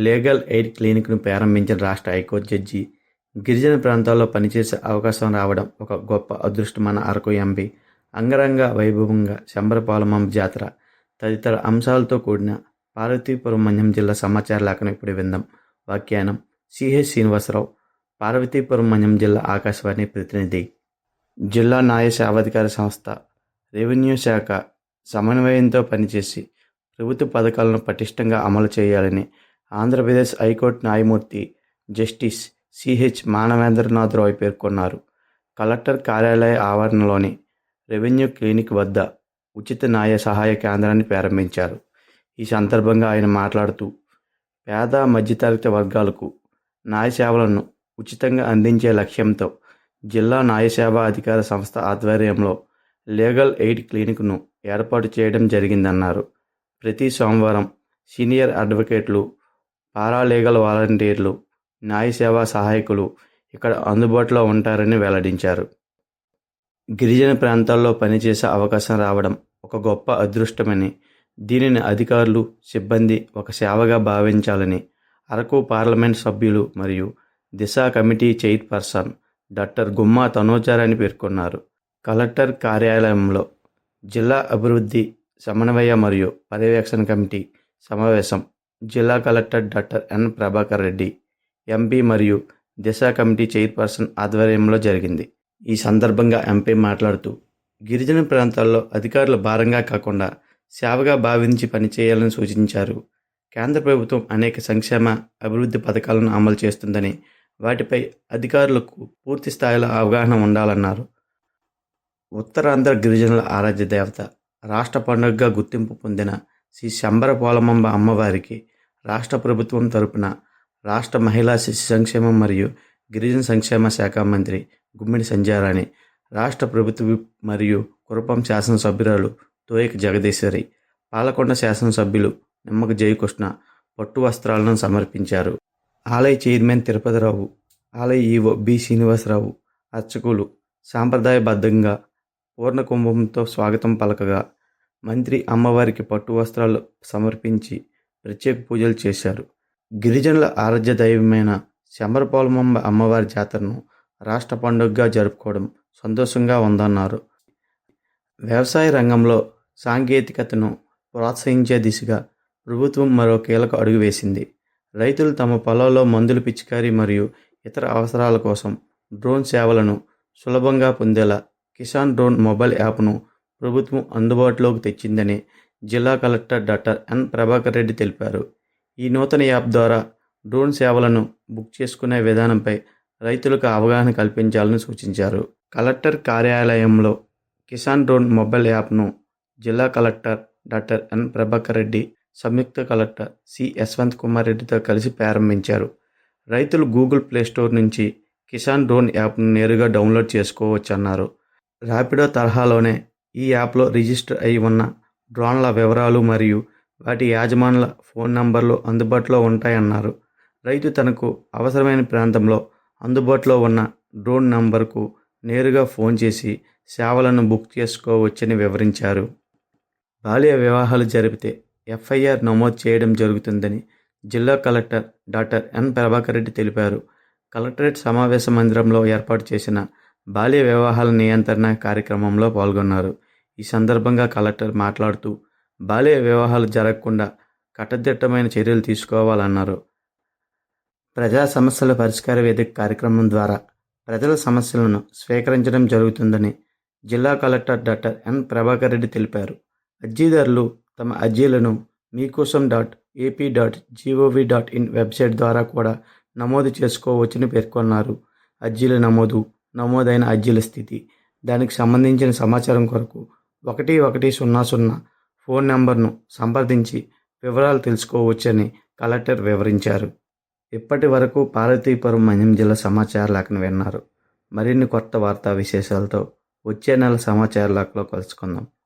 Legal aid క్లినిక్ను ప్రారంభించిన రాష్ట్ర high court judge గిరిజన ప్రాంతాల్లో పనిచేసే అవకాశం రావడం ఒక గొప్ప అదృష్టమన్న అరకు ఎంపీ అంగరంగ వైభవంగా శంబరపాలెం జాతర తదితర అంశాలతో కూడిన పార్వతీపురం మన్యం జిల్లా సమాచార లేఖను ఇప్పుడు విందాం. వ్యాఖ్యానం సిహెచ్ శ్రీనివాసరావు, పార్వతీపురం మన్యం జిల్లా ఆకాశవాణి ప్రతినిధి. జిల్లా న్యాయ సేవాధికార సంస్థ, రెవెన్యూ శాఖ సమన్వయంతో పనిచేసి ప్రభుత్వ పథకాలను పటిష్టంగా అమలు చేయాలని ఆంధ్రప్రదేశ్ హైకోర్టు న్యాయమూర్తి జస్టిస్ సిహెచ్ మానవేంద్రనాథ్ రాయ్ పేర్కొన్నారు. కలెక్టర్ కార్యాలయ ఆవరణలోని రెవెన్యూ క్లినిక్ వద్ద ఉచిత న్యాయ సహాయ కేంద్రాన్ని ప్రారంభించారు. ఈ సందర్భంగా ఆయన మాట్లాడుతూ, పేద మధ్యతరగతి వర్గాలకు న్యాయ సేవలను ఉచితంగా అందించే లక్ష్యంతో జిల్లా న్యాయ సేవా అధికార సంస్థ ఆధ్వర్యంలో లీగల్ ఎయిడ్ క్లినిక్ను ఏర్పాటు చేయడం జరిగిందన్నారు. ప్రతి సోమవారం సీనియర్ అడ్వకేట్లు, పారాలీగల్ వాలంటీర్లు, న్యాయ సేవా సహాయకులు ఇక్కడ అందుబాటులో ఉంటారని వెల్లడించారు. గిరిజన ప్రాంతాల్లో పనిచేసే అవకాశం రావడం ఒక గొప్ప అదృష్టమని, దీనిని అధికారులు, సిబ్బంది ఒక సేవగా భావించాలని అరకు పార్లమెంట్ సభ్యులు మరియు దిశ కమిటీ చైర్పర్సన్ డాక్టర్ గుమ్మా తనోజారాణి పేర్కొన్నారు. కలెక్టర్ కార్యాలయంలో జిల్లా అభివృద్ధి సమన్వయ మరియు పర్యవేక్షణ కమిటీ సమావేశం జిల్లా collector doctor N Prabhakar Reddy, MP మరియు దిశ కమిటీ చైర్పర్సన్ ఆధ్వర్యంలో జరిగింది. ఈ సందర్భంగా ఎంపీ మాట్లాడుతూ, గిరిజన ప్రాంతాల్లో అధికారులు భారంగా కాకుండా సేవగా భావించి పనిచేయాలని సూచించారు. కేంద్ర ప్రభుత్వం అనేక సంక్షేమ, అభివృద్ధి పథకాలను అమలు చేస్తుందని, వాటిపై అధికారులకు పూర్తి స్థాయిలో అవగాహన ఉండాలన్నారు. ఉత్తరాంధ్ర గిరిజనుల ఆరాధ్య దేవత, రాష్ట్ర పండుగగా గుర్తింపు పొందిన శ్రీ శంబరపాలెం అమ్మవారికి రాష్ట్ర ప్రభుత్వం తరపున రాష్ట్ర మహిళా శిశు సంక్షేమం మరియు గిరిజన సంక్షేమ శాఖ మంత్రి గుమ్మిడి సంధ్యారాణి, రాష్ట్ర ప్రభుత్వ విప్ మరియు కురపం శాసనసభ్యురాలు తోయక జగదీశ్వరి, పాలకొండ శాసనసభ్యులు నిమ్మక జయకృష్ణ పట్టు వస్త్రాలను సమర్పించారు. ఆలయ చైర్మన్ తిరుపతిరావు, ఆలయ ఈవో బి శ్రీనివాసరావు, అర్చకులు సాంప్రదాయబద్ధంగా పూర్ణ కుంభంతో స్వాగతం పలకగా, మంత్రి అమ్మవారికి పట్టు వస్త్రాలు సమర్పించి ప్రత్యేక పూజలు చేశారు. గిరిజనుల ఆరాధ్య దైవమైన శంబరపాలెం అమ్మవారి జాతరను రాష్ట్ర పండుగగా జరుపుకోవడం సంతోషంగా ఉందన్నారు. వ్యవసాయ రంగంలో సాంకేతికతను ప్రోత్సహించే దిశగా ప్రభుత్వం మరో కీలక అడుగు వేసింది. రైతులు తమ పొలాల్లో మందులు పిచికారీ మరియు ఇతర అవసరాల కోసం డ్రోన్ సేవలను సులభంగా పొందేలా కిసాన్ డ్రోన్ మొబైల్ యాప్ను ప్రభుత్వం అందుబాటులోకి తెచ్చిందని జిల్లా collector doctor N Prabhakar Reddy తెలిపారు. ఈ నూతన యాప్ ద్వారా డ్రోన్ సేవలను బుక్ చేసుకునే విధానంపై రైతులకు అవగాహన కల్పించాలని సూచించారు. కలెక్టర్ కార్యాలయంలో కిసాన్ డ్రోన్ మొబైల్ యాప్ను జిల్లా collector doctor N Prabhakar Reddy, సంయుక్త కలెక్టర్ సి యశ్వంత్ కుమార్ రెడ్డితో కలిసి ప్రారంభించారు. రైతులు గూగుల్ ప్లే స్టోర్ నుంచి కిసాన్ డ్రోన్ యాప్ను నేరుగా డౌన్లోడ్ చేసుకోవచ్చన్నారు. ర్యాపిడో తరహాలోనే ఈ యాప్లో రిజిస్టర్ అయి ఉన్న డ్రోన్ల వివరాలు మరియు వాటి యాజమానుల ఫోన్ నంబర్లు అందుబాటులో ఉంటాయన్నారు. రైతు తనకు అవసరమైన ప్రాంతంలో అందుబాటులో ఉన్న డ్రోన్ నంబర్కు నేరుగా ఫోన్ చేసి సేవలను బుక్ చేసుకోవచ్చని వివరించారు. బాల్య వివాహాలు జరిపితే ఎఫ్ఐఆర్ నమోదు చేయడం జరుగుతుందని జిల్లా collector doctor N Prabhakar Reddy తెలిపారు. కలెక్టరేట్ సమావేశ మందిరంలో ఏర్పాటు చేసిన బాల్య వివాహాల నియంత్రణ కార్యక్రమంలో పాల్గొన్నారు. ఈ సందర్భంగా కలెక్టర్ మాట్లాడుతూ, బాల్య వివాహాలు జరగకుండా కట్టుదిట్టమైన చర్యలు తీసుకోవాలన్నారు. ప్రజా సమస్యల పరిష్కార వేదిక కార్యక్రమం ద్వారా ప్రజల సమస్యలను స్వీకరించడం జరుగుతుందని జిల్లా collector doctor N Prabhakar Reddy తెలిపారు. అర్జీదారులు తమ అర్జీలను meekosom.ap.gov.in వెబ్సైట్ ద్వారా కూడా నమోదు చేసుకోవచ్చని పేర్కొన్నారు. అర్జీల నమోదైన అర్జీల స్థితి, దానికి సంబంధించిన సమాచారం కొరకు 1100 ఫోన్ నెంబర్ను సంప్రదించి వివరాలు తెలుసుకోవచ్చని కలెక్టర్ వివరించారు. ఇప్పటి వరకు పార్వతీపురం మన్యం జిల్లా సమాచార లేఖను విన్నారు. మరిన్ని కొత్త వార్తా విశేషాలతో వచ్చే నెల సమాచార లేఖలో కలుసుకుందాం.